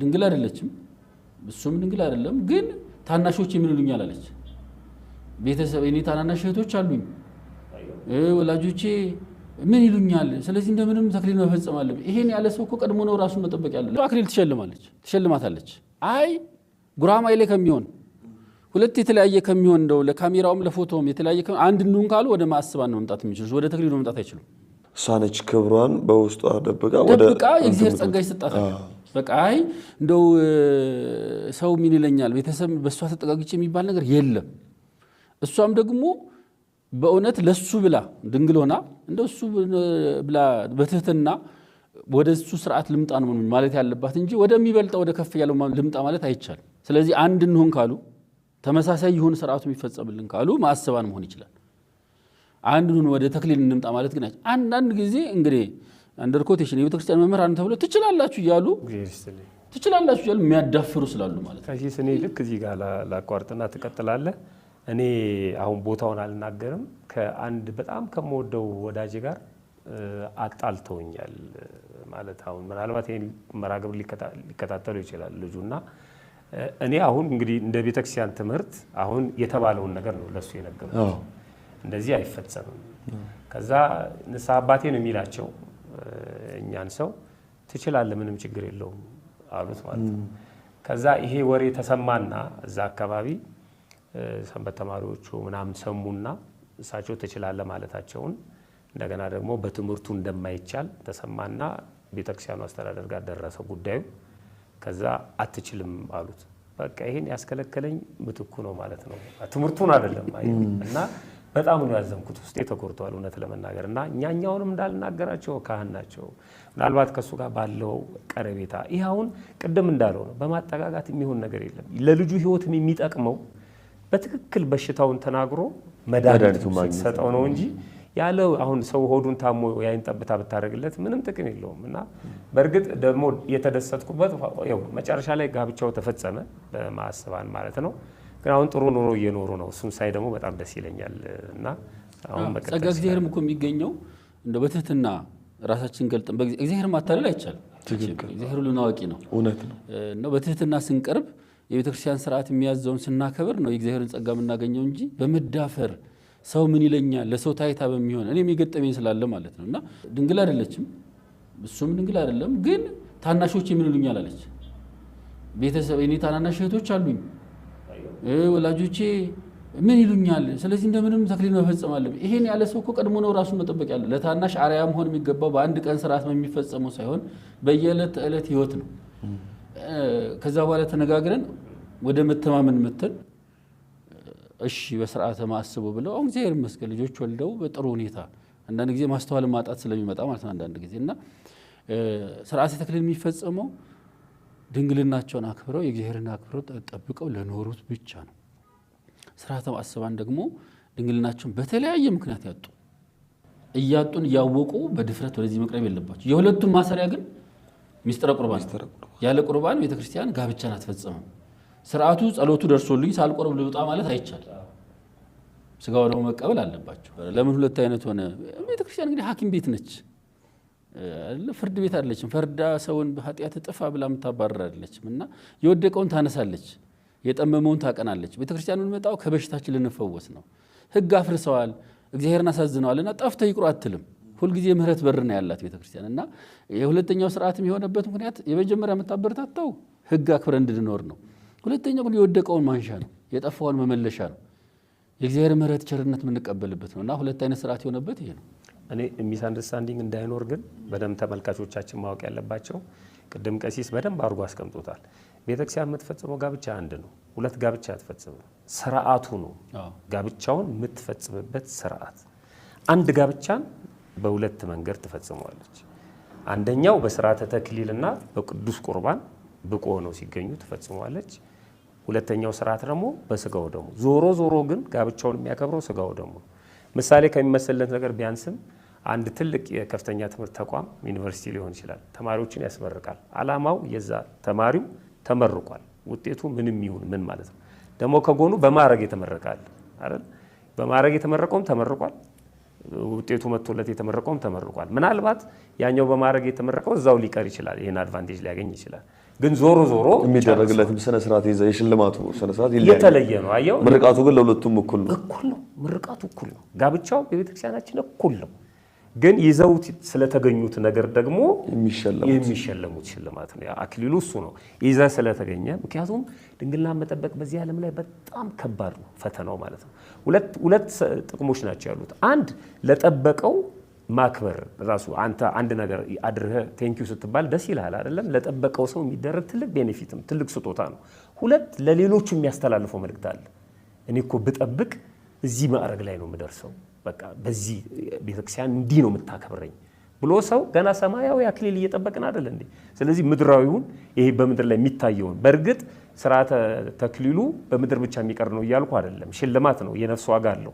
ድንግል አይደለችም እሱም ድንግል አይደለም ግን ታናሾች ምን ይሉኛል አለች ቤተሰብ እኔ ታናናሽ እህቶች አሉኝ ወላጆቼ ምን ይሉኛል ስለዚህ እንደምንም ተክሊል መፈጸም አለብኝ ይሄን ያለ ሰው እኮ ቀድሞ ነው ራሱን መጠበቅ ያለው አክሊል ትሸልማታለች አይ ጉራማይሌ ከሚሆን ሁለት የተለያየ ከሚሆን እንደው ለካሜራውም ለፎቶውም የተለያየ አንድ እንደሆን ካሉ ወደ ማስባን ነው መምጣት የሚችሉት ወደ ተክሊል ነው መምጣት አይችሉም ሳነች ክብሯን በውስጧ ደብቃ የእግዚአብሔር ጸጋ ይሰጣታል በቃ አይ እንደው ሰው ምን ይለኛል ቤተሰብ በሷ ተጠጋግቼ የሚባል ነገር የለም እሷም ደግሞ በእውነት ለሱ ብላ ድንግል ሆና እንደው እሱ ብላ በትህትና ወደሱ ስርዓት ልምጣ ነው ማለት ያለባት እንጂ ወደሚበልጣ ወደ ከፍ ያለው ልምጣ ማለት አይቻልም ስለዚህ አንድ እንሆን ካሉ ተመሳሳይ ይሁን ስርዓቱ የሚፈጸምልን ካሉ ማስባን መሆን ይችላል አንዱን ወደ ተክሊል እንምጣ ማለት ግን አንዳንድ ጊዜ እንግዲህ አንደር ኮቴሽን የቤተክርስቲያን መምህራን ተብሎ ትችላላችሁ ይያሉ የሚያዳፍሩ ስላሉ ማለት ነው ከዚህ ስኔ ልክ እዚህ ጋር ላቋርጥና ተቀጥላለህ እኔ አሁን ቦታውን አልናገርም ከአንድ በጣም ከመወደው ወዳጅ ጋር አጣልተውኛል ማለት አሁን ምናልባት ይሄን መራገብ ሊከታተሉ ይችላል ልጁና እኔ አሁን እንግዲህ እንደ ቤተክርስቲያን ትምህርት አሁን የተባለውን ነገር ነው ለሱ የነገርኩት እንደዚህ አይፈጸምም ከዛ ንስሐ አባቴ ነው የሚላቸው እኛን ሰው ትችላለህ ምንም ችግር የለውም አሉት ማለት ነው ከዛ ይሄ ወሬ ተሰማና እዛ አካባቢ ሰንበት ተማሪዎቹ ምናምን ሰሙና እሳቸው ትችላለህ ማለታቸውን እንደገና ደግሞ በትምህርቱ እንደማይቻል ተሰማና ቤተክርስቲያኑ አስተዳደር ጋር ደረሰ ጉዳዩ ከዛ አትችልም አሉት በቃ ይሄን ያስከለከለኝ ምትኩ ነው ማለት ነው ትምህርቱን አይደለም እና በጣም ነው ያዘንኩት ውስጤ ተቆርጧል እውነት ለመናገርና እኛኛውንም እንዳልናገራቸው ካህን ናቸው ምናልባት ከሱ ጋር ባለው ቀረቤታ ይሄውን ቅድም እንዳለው ነው በማጠጋጋት የሚሆን ነገር የለም ለልጁ ህይወት የሚጠቅመው በትክክል በሽታውን ተናግሮ መድኃኒት ሰጠው ነው እንጂ ያለው አሁን ሰው ሆዱን ታሞ ያይን ጠብታ ብታረግለት ምንም ጥቅም የለውም እና በርግጥ ደግሞ የተደሰትኩበት ያው መጨረሻ ላይ ጋብቻው ተፈጸመ በማስባን ማለት ነው ግን አሁን ጥሩ ኑሮ እየኖሩ ነው እሱም ሳይ ደግሞ በጣም ደስ ይለኛል እና አሁን ጸጋ እግዚአብሔርም እኮ የሚገኘው እንደ በትህትና ራሳችን ገልጠን እግዚአብሔር ማታለል አይቻልም እግዚአብሔር ሁሉን አዋቂ ነው እውነት ነው በትህትና ስንቀርብ የቤተክርስቲያን ስርዓት የሚያዘውን ስናከብር ነው የእግዚአብሔርን ጸጋ የምናገኘው እንጂ በመዳፈር ሰው ምን ይለኛል ለሰው ታይታ በሚሆን እኔም የገጠመኝ ስላለ ማለት ነውና ድንግል አይደለችም እሱም ድንግል አይደለም ግን ታናሾች ምን ይሉኛል አለች ቤተሰብ እኔ ታናናሽ እህቶች አሉኝ ወላጆቼ ምን ይሉኛል ስለዚህ እንደምንም ተክሊል መፈጸም አለብኝ ይሄን ያለ ሰው እኮ ቀድሞ ነው ራሱን መጠበቅ ያለው ለታናሽ አርያ መሆን የሚገባው በአንድ ቀን ስርዓት የሚፈጸመው ሳይሆን በየዕለት ተዕለት ህይወት ነው ከዛ በኋላ ተነጋግረን ወደ መተማመን መተን እሺ በስርዓተ ማስቡ ብለው አሁን እግዚአብሔር ይመስገን ልጆች ወልደው በጥሩ ሁኔታ አንዳንድ ጊዜ ማስተዋል ማጣት ስለሚመጣ ማለት ነው አንዳንድ ጊዜና ስርዓተ ተክሊል የሚፈጸመው ድንግልናቸውን አክብረው የእግዚአብሔርን አክብረው ተጠብቀው ለኖሩት ብቻ ነው ስርዓተ ማስባን ደግሞ ድንግልናቸውን በተለያየ ምክንያት እያጡን ያወቁ በድፍረት ወደዚህ መቅረብ የለባቸው የሁለቱም ማሰሪያ ግን ሚስጥረ ቁርባን ያለ ቁርባን ቤተክርስቲያን ጋብቻን አትፈጽምም ስርዓቱ ጸሎቱ ደርሶልኝ ሳልቆርብ ልውጣ ማለት አይቻል ስጋው ደግሞ መቀበል አለባቸው ለምን ሁለት አይነት ሆነ ቤተክርስቲያን እንግዲህ ሐኪም ቤት ነች ፍርድ ቤት አይደለችም ፈርዳ ሰውን በኃጢአት ጥፋ ብላ መታባረር አይደለችም እና የወደቀውን ታነሳለች የጠመመውን ታቀናለች ቤተክርስቲያኑን መጣው ከበሽታችን ልንፈወስ ነው ህግ አፍርሰዋል እግዚአብሔርን አሳዝነዋልና ጠፍተው ይቅሩ አትልም ሁሉ ጊዜ ምህረት በር ነው ያላት ቤተክርስቲያን እና የሁለተኛው ስርዓትም የሆነበት ምክንያት የመጀመሪያ መታበረታታው ህግ አክብረን እንድንኖር ነው ሁለተኛው ግን የወደቀውን ማንሻ ነው የጠፋውን መመለሻ ነው የእግዚአብሔር ምህረት ቸርነት የምንቀበልበት ነውና ሁለት አይነት ስርዓት የሆነበት ይሄ ነው እኔ ሚስ አንደርስታንዲንግ እንዳይኖር ግን በደም ተመልካቾቻችን ማወቅ ያለባቸው ቅድም ቀሲስ በደም አርጎ አስቀምጦታል ቤተክርስቲያን የምትፈጽመው ጋብቻ አንድ ነው ሁለት ጋብቻ አትፈጽምም ስርዓቱ ነው ጋብቻውን የምትፈጽምበት ስርዓት አንድ ጋብቻን በሁለት መንገድ ትፈጽመዋለች አንደኛው በስርዓተ ተክሊልና በቅዱስ ቁርባን ብቆ ነው ሲገኙ ትፈጽመዋለች ሁለተኛው ስርዓት ደግሞ በስጋው ደሙ ዞሮ ግን ጋብቻውን የሚያከብረው ስጋው ደሙ ምሳሌ ከሚመስልለት ነገር ቢያንስም አንድ ትልቅ የከፍተኛ ትምህርት ተቋም ዩኒቨርሲቲ ሊሆን ይችላል ተማሪዎችን ያስመርቃል አላማው የዛ ተማሪው ተመርቋል ውጤቱ ምንም ይሁን ምን ማለት ነው ደግሞ ከጎኑ በማረግ የተመረቃል አይደል በማረግ የተመረቀውም ተመርቋል ውጤቱ መጥቶለት የተመረቀውም ተመርቋል ምናልባት ያኛው በማረግ የተመረቀው እዛው ሊቀር ይችላል ይሄን አድቫንቴጅ ሊያገኝ ይችላል ግን ዞሮ ዞሮ የሚደረግለትም ስነ ስርዓት የሽልማቱ ስነ ስርዓት የተለየ ነው። አየው ምርቃቱ ግን ለሁለቱም እኩል ነው። ምርቃቱ እኩል ነው። ጋብቻው በቤተክርስቲያናችን እኩል ነው። ግን ይዘውት ስለተገኙት ነገር ደግሞ የሚሸለሙት ሽልማት ነው። አክሊሉ እሱ ነው ይዘ ስለተገኘ። ምክንያቱም ድንግልና መጠበቅ በዚህ ዓለም ላይ በጣም ከባድ ነው ፈተናው ማለት ነው። ሁለት ጥቅሞች ናቸው ያሉት። አንድ ለጠበቀው ማክበር ራሱ አንተ አንድ ነገር አድርገ ቴንኪው ስትባል ደስ ይላል አይደለም? ለጠበቀው ሰው የሚደረግ ትልቅ ቤኔፊትም ትልቅ ስጦታ ነው። ሁለት ለሌሎቹ የሚያስተላልፈው መልእክት አለ። እኔ እኮ ብጠብቅ እዚህ ማዕረግ ላይ ነው የምደርሰው፣ በቃ በዚህ ቤተክርስቲያን እንዲህ ነው የምታከብረኝ ብሎ ሰው ገና ሰማያዊ አክሊል እየጠበቅን አይደል እንዴ? ስለዚህ ምድራዊውን ይሄ በምድር ላይ የሚታየውን በእርግጥ ስርዓተ ተክሊሉ በምድር ብቻ የሚቀር ነው እያልኩ አይደለም። ሽልማት ነው፣ የነፍስ ዋጋ አለው።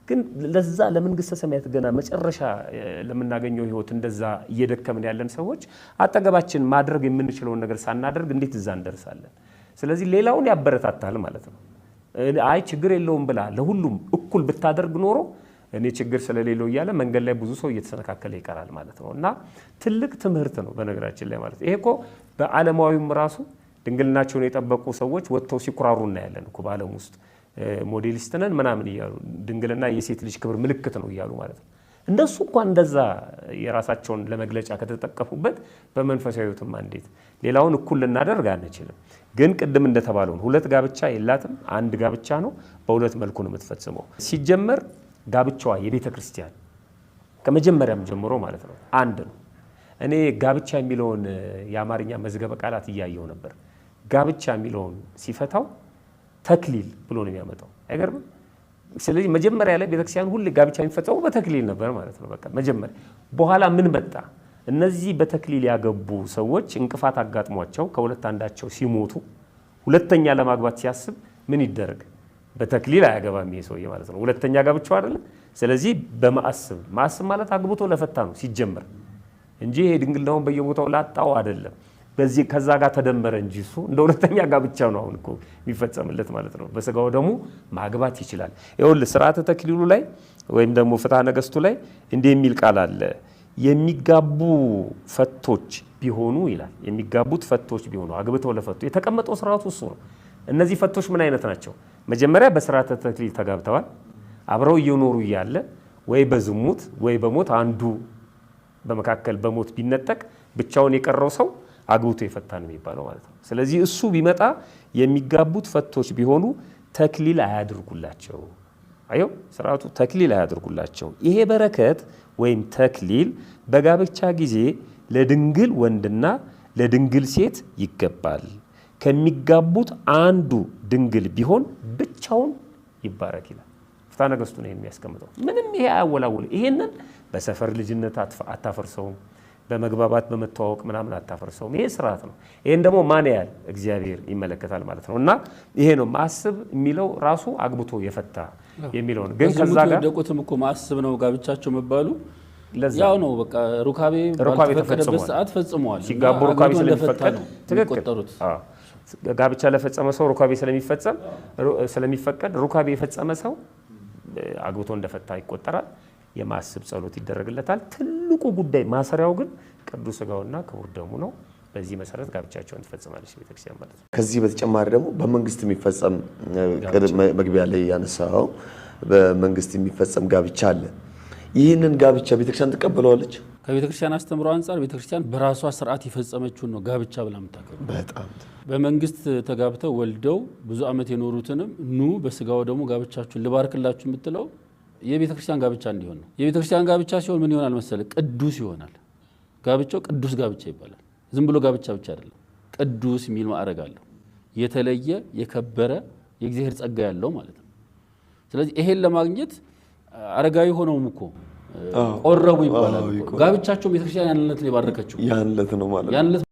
ግን ለዛ ለመንግስተ ሰማያት ገና መጨረሻ ለምናገኘው ህይወት እንደዛ እየደከምን ያለን ሰዎች አጠገባችን ማድረግ የምንችለውን ነገር ሳናደርግ እንዴት እዛ እንደርሳለን? ስለዚህ ሌላውን ያበረታታል ማለት ነው። አይ ችግር የለውም ብላ ለሁሉም እኩል ብታደርግ ኖሮ እኔ ችግር ስለሌለው እያለ መንገድ ላይ ብዙ ሰው እየተሰነካከለ ይቀራል ማለት ነው። እና ትልቅ ትምህርት ነው በነገራችን ላይ ማለት ይሄ እኮ በዓለማዊም ራሱ ድንግልናቸውን የጠበቁ ሰዎች ወጥተው ሲኩራሩ እናያለን እኮ በዓለም ውስጥ ሞዴሊስት ነን ምናምን እያሉ ድንግልና የሴት ልጅ ክብር ምልክት ነው እያሉ ማለት ነው። እነሱ እንኳን እንደዛ የራሳቸውን ለመግለጫ ከተጠቀሙበት በመንፈሳዊ ህይወትም እንዴት ሌላውን እኩል ልናደርግ አንችልም። ግን ቅድም እንደተባለው ሁለት ጋብቻ የላትም፣ አንድ ጋብቻ ነው። በሁለት መልኩ ነው የምትፈጽመው። ሲጀመር ጋብቻዋ የቤተ ክርስቲያን ከመጀመሪያም ጀምሮ ማለት ነው አንድ ነው። እኔ ጋብቻ የሚለውን የአማርኛ መዝገበ ቃላት እያየው ነበር። ጋብቻ የሚለውን ሲፈታው ተክሊል ብሎ ነው የሚያመጣው። አይገርምም? ስለዚህ መጀመሪያ ላይ ቤተክርስቲያን ሁሉ ጋብቻ የሚፈጸመው በተክሊል ነበር ማለት ነው። በቃ መጀመሪያ። በኋላ ምን መጣ? እነዚህ በተክሊል ያገቡ ሰዎች እንቅፋት አጋጥሟቸው ከሁለት አንዳቸው ሲሞቱ ሁለተኛ ለማግባት ሲያስብ ምን ይደረግ? በተክሊል አያገባም ይሄ ሰውዬ ማለት ነው። ሁለተኛ ጋብቻው አይደለም። ስለዚህ በማዕስብ ማዕስብ ማለት አግብቶ ለፈታ ነው ሲጀመር እንጂ ይሄ ድንግልናውን በየቦታው ላጣው አይደለም። በዚህ ከዛ ጋር ተደመረ እንጂ እሱ እንደ ሁለተኛ ጋብቻ ነው አሁን እኮ የሚፈጸምለት ማለት ነው። በስጋው ደግሞ ማግባት ይችላል። ይኸውልህ ስርዓተ ተክሊሉ ላይ ወይም ደግሞ ፍትሐ ነገሥቱ ላይ እንዲህ የሚል ቃል አለ። የሚጋቡ ፈቶች ቢሆኑ ይላል። የሚጋቡት ፈቶች ቢሆኑ አግብተው ለፈቱ የተቀመጠው ስርዓቱ እሱ ነው። እነዚህ ፈቶች ምን አይነት ናቸው? መጀመሪያ በስርዓተ ተክሊል ተጋብተዋል። አብረው እየኖሩ እያለ ወይ በዝሙት ወይ በሞት አንዱ በመካከል በሞት ቢነጠቅ ብቻውን የቀረው ሰው አግብቶ የፈታ ነው የሚባለው ማለት ነው። ስለዚህ እሱ ቢመጣ የሚጋቡት ፈቶች ቢሆኑ ተክሊል አያድርጉላቸው። አየው ስርዓቱ ተክሊል አያድርጉላቸው። ይሄ በረከት ወይም ተክሊል በጋብቻ ጊዜ ለድንግል ወንድና ለድንግል ሴት ይገባል። ከሚጋቡት አንዱ ድንግል ቢሆን ብቻውን ይባረክ ይላል። ፍትሐ ነገሥቱ ነው የሚያስቀምጠው። ምንም ይሄ አያወላውል። ይሄንን በሰፈር ልጅነት አታፈርሰውም። በመግባባት በመተዋወቅ ምናምን አታፈርሰውም። ይሄ ስርዓት ነው። ይሄን ደግሞ ማን ያህል እግዚአብሔር ይመለከታል ማለት ነው። እና ይሄ ነው ማስብ የሚለው ራሱ አግብቶ የፈታ የሚለው ነው። ግን ከዛ ጋር ደቆትም እኮ ማስብ ነው ጋብቻቸው መባሉ ያው ነው። በቃ ሩካቤ ተፈጸመበት ሰዓት ፈጽመዋል። ሲጋቡ ሩካቤ ስለሚፈቀድ ትክክል። ጋብቻ ለፈጸመ ሰው ሩካቤ ስለሚፈቀድ ሩካቤ የፈጸመ ሰው አግብቶ እንደፈታ ይቆጠራል። የማስብ ጸሎት ይደረግለታል። ትልቁ ጉዳይ ማሰሪያው ግን ቅዱስ ሥጋውና ክቡር ደሙ ነው። በዚህ መሰረት ጋብቻቸውን ትፈጽማለች ቤተክርስቲያን ማለት ነው። ከዚህ በተጨማሪ ደግሞ በመንግስት የሚፈጸም መግቢያ ላይ ያነሳው በመንግስት የሚፈጸም ጋብቻ አለ። ይህንን ጋብቻ ቤተክርስቲያን ትቀበለዋለች? ከቤተክርስቲያን አስተምሮ አንፃር ቤተክርስቲያን በራሷ ስርዓት የፈጸመችውን ነው ጋብቻ ብላ የምታከብረው። በጣም በመንግስት ተጋብተው ወልደው ብዙ ዓመት የኖሩትንም ኑ በስጋው ደግሞ ጋብቻችሁን ልባርክላችሁ የምትለው የቤተክርስቲያን ጋብቻ እንዲሆን ነው። የቤተክርስቲያን ጋብቻ ሲሆን ምን ይሆናል መሰለ? ቅዱስ ይሆናል። ጋብቻው ቅዱስ ጋብቻ ይባላል። ዝም ብሎ ጋብቻ ብቻ አይደለም። ቅዱስ የሚል ማዕረግ አለው። የተለየ የከበረ የእግዚአብሔር ጸጋ ያለው ማለት ነው። ስለዚህ ይሄን ለማግኘት አረጋዊ ሆነውም እኮ ቆረቡ ይባላል። ጋብቻቸው ቤተክርስቲያን ያንነት ነው የባረከችው። ያንነት ነው ማለት